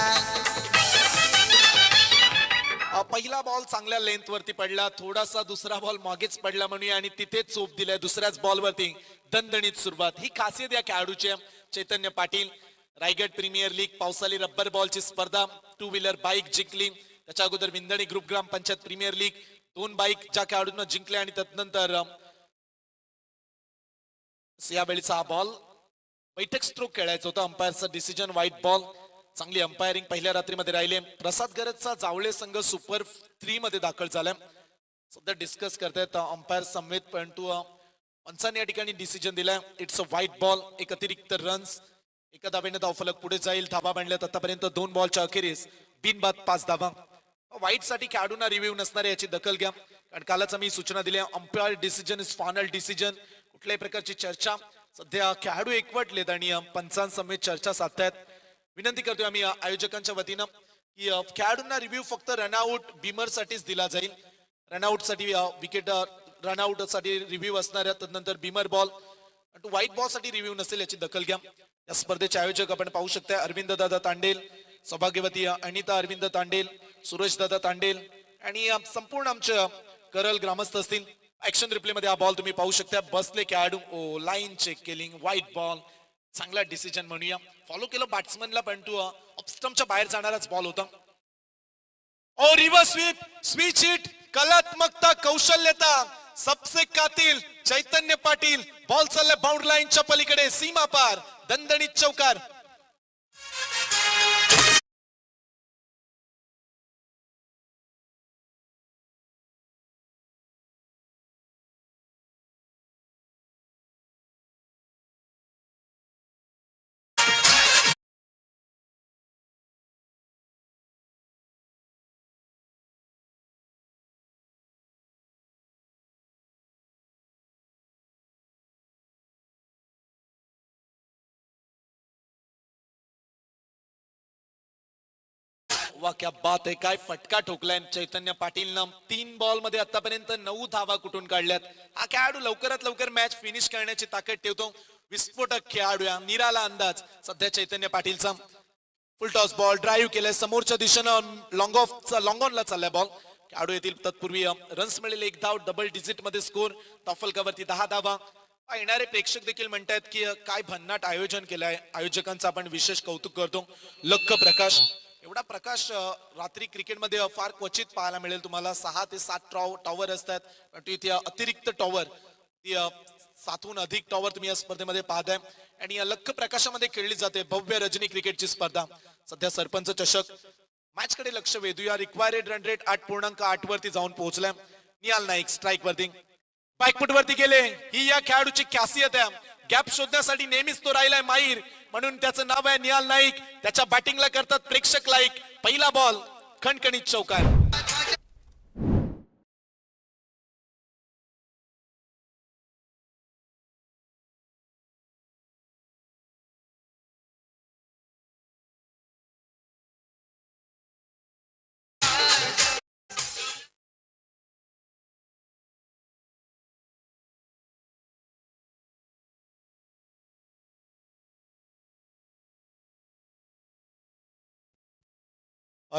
S2: पहिला बॉल चांगल्या लेंथ वरती पडला. थोडासा दुसरा बॉल मागेच पडला म्हणूया आणि तिथे चोप दिलाय. दुसऱ्याच बॉल वरती दणदणीत सुरुवात. ही खासियत या खेळाडूची. चैतन्य पाटील रायगड प्रीमियर लीग पावसाळी रब्बर बॉलची स्पर्धा 2 व्हीलर बाईक जिंकली. त्याच्या अगोदर विंदणी ग्रुप ग्रामपंचायत प्रीमियर लीग 2 बाईक ज्या खेळाडूंना जिंकल्या आणि त्यानंतर यावेळीचा हा बॉल बैठक स्ट्रोक खेळायचा होता. अंपायरचा डिसिजन व्हाईट बॉल. चांगली अंपायरिंग पहिल्या रात्रीमध्ये राहिले. प्रसाद गरजचा जावळे संघ सुपर 3 मध्ये दाखल झालाय. सध्या डिस्कस करतायत अंपायर समेत परंतु पंचांनी या ठिकाणी डिसिजन दिलाय. It's a white ball. एक अतिरिक्त रन्स. एका धावेने धावफलक पुढे जाईल. धाबा बांधल्यात आतापर्यंत 2 बॉलच्या अखेरीस बिनबाद 5 धाबा. व्हाईट साठी खेळाडूंना रिव्ह्यू नसणारे याची दखल घ्या कारण कालच आम्ही सूचना दिल्या. Umpire decision is final decision. कुठल्याही प्रकारची चर्चा सध्या खेळाडू एकवटलेत आणि पंचांसमेत चर्चा साधतायत. विनंती करतोय आम्ही आयोजकांच्या वतीनं की खेळाडूंना रिव्ह्यू फक्त रनआउट बिमर साठीच दिला जाईल. रनआउट साठी विकेट रनआउट साठी रिव्ह्यू असणाऱ्या त्यानंतर बिमर बॉल व्हाईट बॉल साठी रिव्ह्यू नसेल याची दखल घ्या. या स्पर्धेचे आयोजक आपण पाहू शकता. अरविंद दादा तांडेल, सौभाग्यवती अनिता अरविंद तांडेल, सुरेश दादा तांडेल आणि संपूर्ण आमचे करल ग्रामस्थ असतील. ऍक्शन रिप्ले मध्ये हा बॉल तुम्ही पाहू शकता. बसले खेळाडू. ओ लाईन चेक केली. White ball. चांगला डिसिजन म्हणूया. फॉलो केलं बॅट्समनला परंतु ऑफस्टंपच्या बाहेर जाणाराच बॉल होता. ओ रिव्हर्स स्वीप. Switch hit. कलात्मकता कौशल्यता सबसे कातिल चैतन्य पाटील. बॉल चाललाय बाउंड लाईनच्या पलीकडे सीमा पार. दणदणीत चौकार. वा क्या बात आहे. काय फटका ठोकलाय चैतन्य पाटीलनं. 3 बॉल मध्ये आतापर्यंत 9 धावा कुठून काढल्यात. हा खेळाडू लवकरात लवकर मॅच फिनिश करण्याची ताकद ठेवतो. विस्फोटक खेळाडू. निराला अंदाज सध्या चैतन्य पाटीलचा. फुल टॉस बॉल ड्राईव्ह केलाय समोरच्या दिशेनं. लॉंग ऑनला चाललाय बॉल. खेळाडू येथील तत्पूर्वी रन्स मिळेल 1 धाव. डबल डिजिट मध्ये स्कोर. धावफलकावरती 10 धावा. येणारे प्रेक्षक देखील म्हणतात की काय भन्नाट आयोजन केलंय. आयोजकांचं आपण विशेष कौतुक करतो. लख प्रकाश. एवढा प्रकाश रात्री क्रिकेटमध्ये फार क्वचित पाहायला मिळेल तुम्हाला. 6 ते 7 टॉवर असतात परंतु इथे अतिरिक्त टॉवर ती 7हून अधिक टॉवर तुम्ही या स्पर्धेमध्ये पाहताय आणि या लख प्रकाशामध्ये खेळली जाते भव्य रजनी क्रिकेटची स्पर्धा. सध्या सरपंच चषक. मॅच कडे लक्ष वेधूया. रिक्वायर्ड रन रेट 8.8 वरती जाऊन पोहोचलाय. निहाल नाईक स्ट्राईक वरती. बॅकफुट वरती गेले. ही या खेळाडूची खासियत आहे. गॅप शोधण्यासाठी नेहमीच तो राहिलाय माहीर म्हणून त्याचं नाव आहे निहाल नाईक. त्याच्या बॅटिंगला करतात प्रेक्षक लाईक. पहिला बॉल खणखणीत चौकार.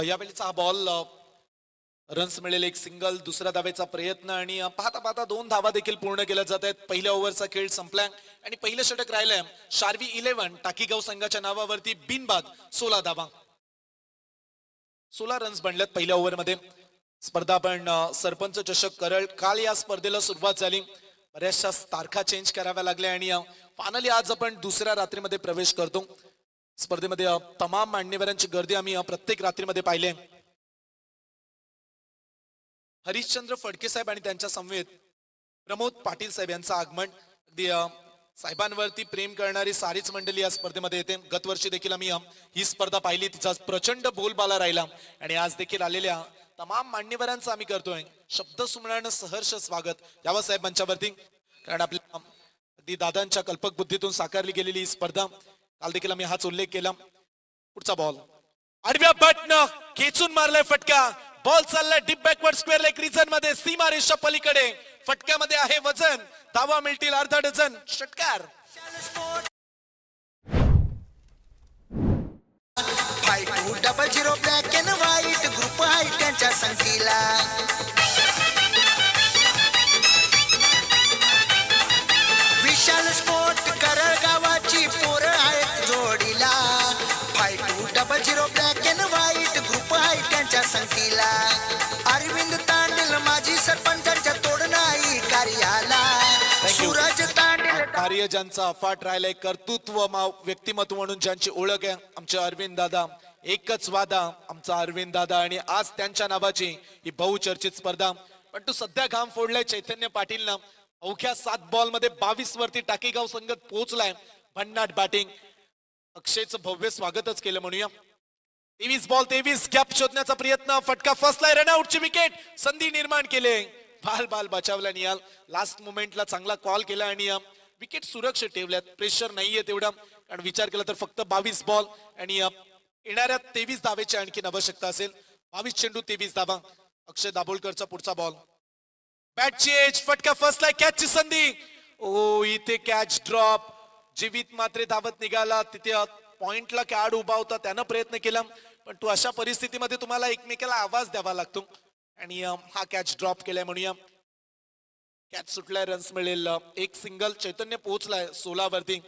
S2: यावेळेचा हा बॉल रन्स मिळेल, एक सिंगल, दुसऱ्या धावेचा प्रयत्न आणि पाहता पाहता 2 धावा देखील पूर्ण केल्या जात आहेत. पहिल्या ओव्हरचा खेळ संपलाय आणि पहिलं षटक राहिलंय शार्वी 11 टाकीगाव संघाच्या नावावरती बिनबाद 16 धावा, 16 रन्स बनल्यात पहिल्या ओव्हरमध्ये. स्पर्धा आपण सरपंच चषक करळ, काल या स्पर्धेला सुरुवात झाली, बऱ्याचशा तारखा चेंज कराव्या लागल्या आणि फायनली आज आपण दुसऱ्या रात्रीमध्ये प्रवेश करतो. स्पर्धेमध्ये तमाम मान्यवरांची गर्दी आम्ही प्रत्येक रात्रीमध्ये पाहिले. हरिश्चंद्र फडके साहेब आणि त्यांच्या समवेत प्रमोद पाटील साहेब यांचं आगमन. अगदी साहेबांवरती प्रेम करणारी सारीच मंडळी या स्पर्धेमध्ये येते. गतवर्षी देखील आम्ही ही स्पर्धा पाहिली, तिचा प्रचंड बोलबाला राहिला आणि आज देखील आलेल्या तमाम मान्यवरांचं आम्ही करतोय शब्द सुमरानं सहर्ष स्वागत यावं साहेब मंचावरती. कारण आपल्या अगदी दादांच्या कल्पक बुद्धीतून साकारली गेलेली ही स्पर्धा, काल देखील आम्ही हाच उल्लेख केला. पुढचा बॉल आडव्या बटन खेचून मारलाय फटका, बॉल चाललाय deep backward square leg region मध्ये, सीमा रेषा पलीकडे, फटक्यामध्ये आहे वजन, धावा मिळतील अर्धा डझन. षटकार
S3: 5200 ब्लॅक अँड व्हाईट ग्रुप आहे त्यांच्या संगतीला. विशाल स्पोर्ट करळ गावाची पोरं आहेत जोडीला. 5200 ब्लॅक अँड व्हाईट ग्रुप आहे त्यांच्या संगतीला. अरविंद तांडेल माजी सरपंचांच्या तोड नाही कार्याला. सूरज तांडेल
S2: कार्य ज्यांचा अफाट राहिलाय, कर्तृत्व व्यक्तिमत्व म्हणून ज्यांची ओळख आहे आमचे अरविंद दादा, एकच वादा आमचा अरविंद दादा, आणि आज त्यांच्या नावाची ही बहुचर्चित स्पर्धा. पण तो सध्या घाम फोडलाय चैतन्य पाटीलनं. अवघ्या 7 बॉल मध्ये 22 वरती टाकीगाव संघ पोहोचलाय. भन्नाट बॅटिंग, अक्षयचं भव्य स्वागतच केलं म्हणूया. 23 बॉल 23, गॅप शोधण्याचा प्रयत्न, फटका फसलाय, रनआउटची विकेट, संधी निर्माण केले, बाल बचावला निहाल. लास्ट मोमेंटला चांगला कॉल केला आणि विकेट सुरक्षित ठेवल्यात. प्रेशर नाहीये तेवढा, कारण विचार केला तर फक्त 22 बॉल आणि येणाऱ्या 23 धावेची आणखी आवश्यकता असेल. 22 चेंडू 23 धावा. अक्षय दाभोळकरचा पुढचा बॉल, बॅटची एज, फटका फसलाय, कॅचची संधी, ओ इथे कॅच ड्रॉप. जीवित मात्र धावत निघाला, तिथे पॉइंटला खेळाडू उभा होता, त्यानं प्रयत्न केला, पण तो अशा परिस्थितीमध्ये तुम्हाला एकमेकाला आवाज द्यावा लागतो आणि हा कॅच ड्रॉप केलाय म्हणूया. कॅच सुटलाय, रन्स मिळेल, एक सिंगल. चैतन्य पोहोचलाय 16 वरती.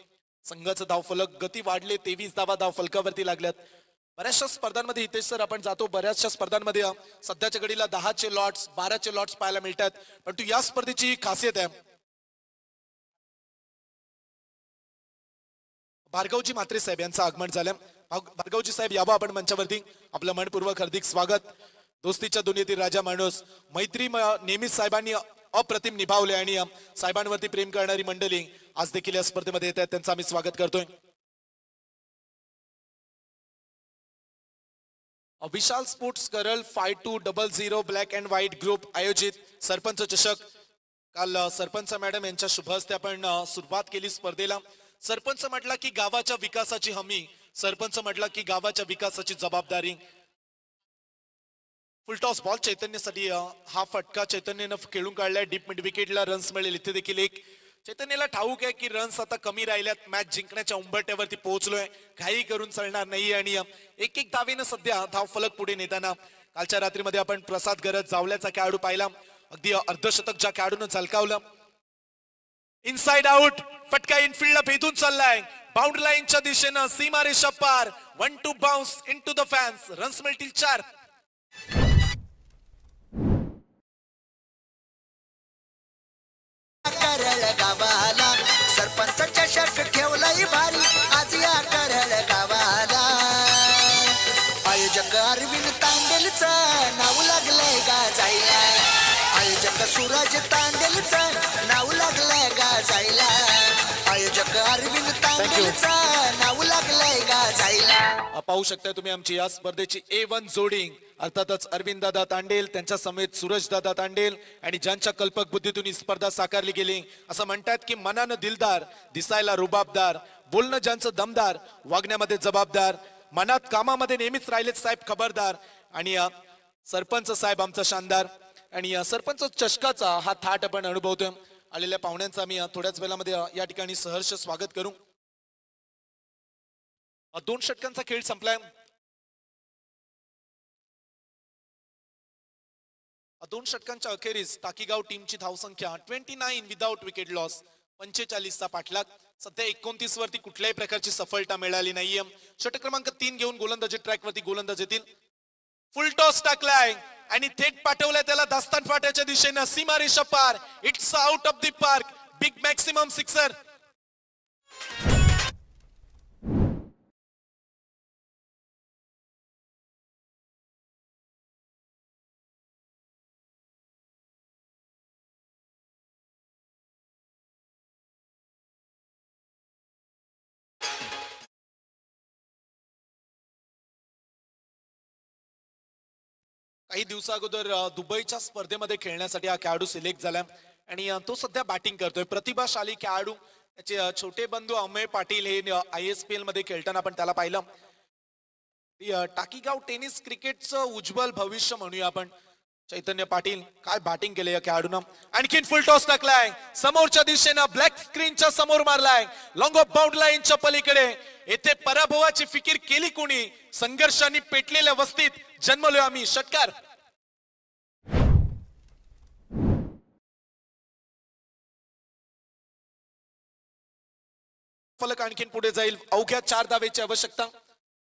S2: संघाचं धावफलक गती वाढले, 23 धावा धावफलकावरती लागल्यात. बऱ्याचशा स्पर्धांमध्ये हितेश सर आपण जातो, बऱ्याचशा स्पर्धांमध्ये सध्याच्या घडीला 10चे लॉट्स 12चे लॉट्स पाहायला मिळतात, पण तू या स्पर्धेची ही खासियत आहे. भार्गवजी म्हात्रे साहेब यांचं आगमन झालं. भार्गवजी साहेब यावं आपण मंचावरती, आपलं मनपूर्वक हार्दिक स्वागत. दोस्तीच्या दुनियेतील राजा माणूस, मैत्री नेहमीच साहेबांनी अप्रतिम निभावले आणि साहेबांवरती प्रेम करणारी मंडळी आज देखील या स्पर्धेमध्ये येत आहेत, त्यांचं आम्ही स्वागत करतोय. विशाल स्पोर्ट्स करल 5200 ब्लॅक अँड व्हाईट ग्रुप आयोजित सरपंच चषक, काल सरपंच मॅडम यांच्या शुभ हस्ते आपण सुरुवात केली स्पर्धेला. सरपंच म्हटला की गावाच्या विकासाची हमी, सरपंच म्हटला की गावाच्या विकासाची जबाबदारी. फुलटॉस बॉल चैतन्यसाठी, हा फटका चैतन्यनं खेळून काढलाय, डीप मिड विकेटला रन्स मिळेल. इथे देखील एक चैतन्यला ठाऊक आहे की रन्स आता कमी राहिल्यात, मॅच जिंकण्याच्या उंबरट्यावरती पोहोचलोय, घाई करून चालणार नाही आणि एक धावेनं सध्या धाव फलक पुढे नेताना. कालच्या रात्रीमध्ये आपण प्रसाद गरज जावल्याचा खेळाडू पाहिला, अगदी अर्धशतक ज्या खेळाडूनं झलकावलं. इनसाइड आउट, फटका इनफिल्डला भेदून चाललाय, बाउंड्री लाईनच्या दिशेनं, सीमा रेषा पार, 1-2 bounce into the fans. Runs मिळतील 4.
S3: करळ गावाला सरपंच चषक ठेवलाय भारी आज या करळ गावाला. आयोजक अरविंद तांडेलचं नाव लागलंय गाजायला. आयोजक सूरज तांडेलचं नाव लागलंय गाजायला. आयोजक अरविंद तांडेलचं नाव लागलंय गाजायला.
S2: पाहू शकता तुम्ही आमची या स्पर्धेची A1 जोडी, अर्थातच अरविंद दादा तांडेल, त्यांच्या समेत सूरज दादा तांडेल आणि ज्यांच्या कल्पक बुद्धीतून ही स्पर्धा साकारली गेली. असं म्हणतात की मनानं दिलदार, दिसायला रुबाबदार, बोलणं ज्यांचं दमदार, वागण्यामध्ये जबाबदार, मनात कामामध्ये नेहमीच राहिलेत साहेब खबरदार. आणि सरपंच साहेब आमचा शानदार. आणि सरपंच चषकाचा हा थाट आपण अनुभवतोय. आलेल्या पाहुण्यांचा आम्ही थोड्याच वेळामध्ये या ठिकाणी सहर्ष स्वागत करू. 2 षटकांचा खेळ संपलाय. 2 षटकांच्या अखेरीस टाकीगाव टीमची धावसंख्या 29 विदाउट विकेट लॉस, 45चा पाठलाग. सध्या 29 वरती कुठल्याही प्रकारची सफलता मिळाली नाहीये. षटक क्रमांक 3 घेऊन गोलंदाजी ट्रॅक वरती गोलंदाज येतील. फुल टॉस टाकलाय आणि थेट पाठवलाय त्याला दास्तान फाट्याच्या दिशेनं, सीमारेषा पार. It's out of the park, big maximum sixer. काही दिवसा अगोदर दुबईच्या स्पर्धेमध्ये खेळण्यासाठी हा खेळाडू सिलेक्ट झाला आणि तो सध्या बॅटिंग करतोय. प्रतिभाशाली खेळाडू, त्याचे छोटे बंधू अमेय पाटील हे ISPL मध्ये खेळताना आपण त्याला पाहिलं. टाकीगाव टेनिस क्रिकेटचं उज्ज्वल भविष्य म्हणूया आपण. चैतन्य पाटील, काय बॅटिंग केले या खेळाडूनं. आणखीन फुल टॉस टाकलाय समोरच्या दिशेनं, ब्लॅक स्क्रीनच्या समोर मारलाय, लॉंग ऑफ बाउंड लाईनच्या पलीकडे. येथे पराभवाची फिकीर केली कोणी? संघर्षांनी पेटलेल्या वस्तीत जन्मलोय आम्ही. षटकार. फलक आणखीन पुढे जाईल. अवघ्या 4 धावेची आवश्यकता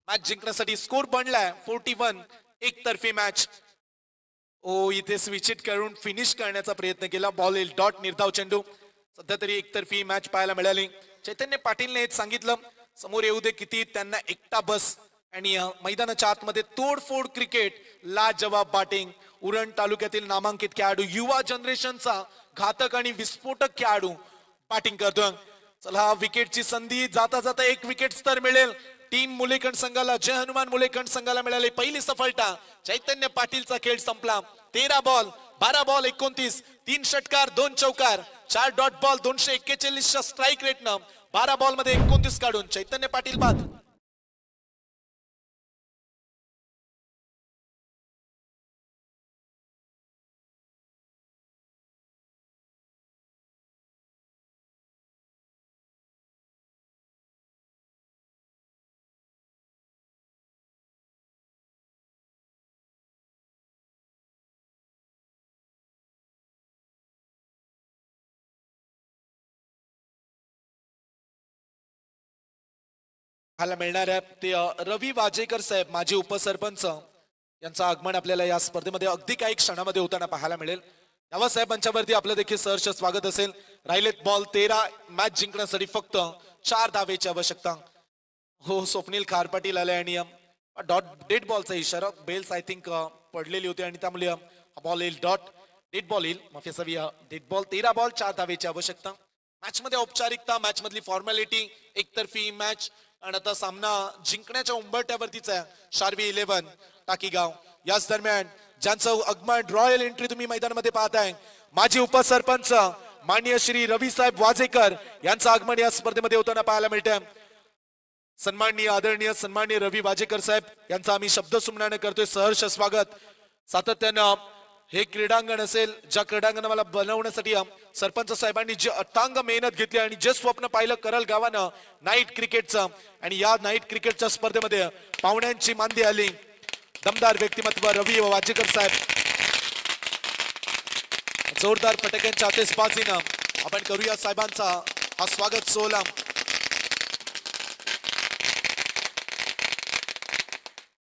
S2: मॅच जिंकण्यासाठी. स्कोर बनलाय 41, एकतर्फी मॅच. इथे स्विच इट करून फिनिश करण्याचा प्रयत्न केला. बॉल येईल डॉट, निर्धाव चेंडू. सध्या तरी एकतर्फी मॅच पाहायला मिळाली. चैतन्य पाटीलने हेच सांगितलं, समोर येऊ दे किती, त्यांना एकटा बस. आणि मैदानाच्या आतमध्ये तोडफोड क्रिकेट, लाजवाब बॅटिंग. उरण तालुक्यातील नामांकित खेळाडू, युवा जनरेशनचा घातक आणि विस्फोटक खेळाडू बॅटिंग करतोय. चला, विकेटची संधी. जाता जाता एक विकेट तर मिळेल. टीम मुलेखंड संघाला, जय हनुमान मुलेखंड संघाला मिळाली पहिली सफलता. चैतन्य पाटीलचा खेळ संपला. 13 बॉल 12 बॉल 29, 3 षटकार 2 चौकार, 4 डॉट बॉल, 241च्या स्ट्राईक रेटनं 12 बॉल मध्ये 29 काढून चैतन्य पाटील बाद. पाहायला मिळणार आहे ते रवी वाजेकर साहेब, माजी उपसरपंच, यांचं आगमन आपल्याला या स्पर्धेमध्ये अगदी काही क्षणामध्ये होताना पाहायला मिळेल. तेव्हा साहेबांच्यावरती आपलं देखील सहर्ष स्वागत असेल. राहिलेत बॉल 13, मॅच जिंकण्यासाठी फक्त 4 धावेची आवश्यकता. हो, स्वप्नील खारपाटील आले आणि डॉट डेड बॉलचा इशारा. बेल्स आय थिंक पडलेली होती आणि त्यामुळे बॉल येईल डॉट, डेड बॉल येईल. माफी असावी, डेड बॉल. 13 बॉल 4 धावेची आवश्यकता. मॅच मध्ये औपचारिकता, मॅच मधली फॉर्मॅलिटी, एकतर्फी मॅच आणि आता सामना जिंकण्याच्या उंबरठ्यावरतीच आहे. शार्वी 11 टाकीगाव. याच दरम्यान ज्यांचं आगमन, रॉयल एंट्री तुम्ही मैदानामध्ये पाहताय, माजी उपसरपंच माननीय श्री रवी साहेब वाजेकर यांचं आगमन या स्पर्धेमध्ये होताना पाहायला मिळतंय. सन्माननीय आदरणीय सन्माननीय रवी वाजेकर साहेब यांचा आम्ही शब्दसुमनाने करतोय सहर्ष स्वागत. सातत्यानं हे क्रीडांगण असेल, ज्या क्रीडांगणाला बनवण्यासाठी सरपंच साहेबांनी जे अथांग मेहनत घेतली आणि जे स्वप्न पाहिलं करल गावानं नाईट क्रिकेटचं, आणि या नाईट क्रिकेटच्या स्पर्धेमध्ये पाहुण्यांची मांदी आली. दमदार व्यक्तिमत्व रवी वाजेकर साहेब. जोरदार फटक्यांच्या आतिषबाजीनं आपण करूया साहेबांचा हा स्वागत सोहळा.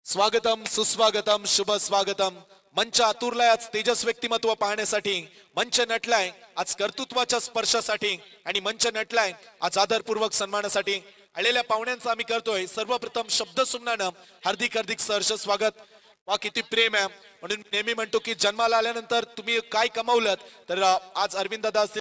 S2: स्वागतम सुस्वागतम शुभ स्वागतम. मंच आतुरलाय आज तेजस व्यक्तिमत्व पाहण्यासाठी. मंच नटलाय आज कर्तृत्वाच्या स्पर्शासाठी आणि मंच नटलाय आज आदरपूर्वक सन्मानासाठी. आलेल्या पाहुण्यांचा आम्ही करतोय सर्वप्रथम शब्द सुमनानं हार्दिक हार्दिक सहर्ष स्वागत. वा किती प्रेम आहे. म्हणून नेहमी म्हणतो की जन्माला आल्यानंतर तुम्ही काय कमावलं तर आज अरविंद दादा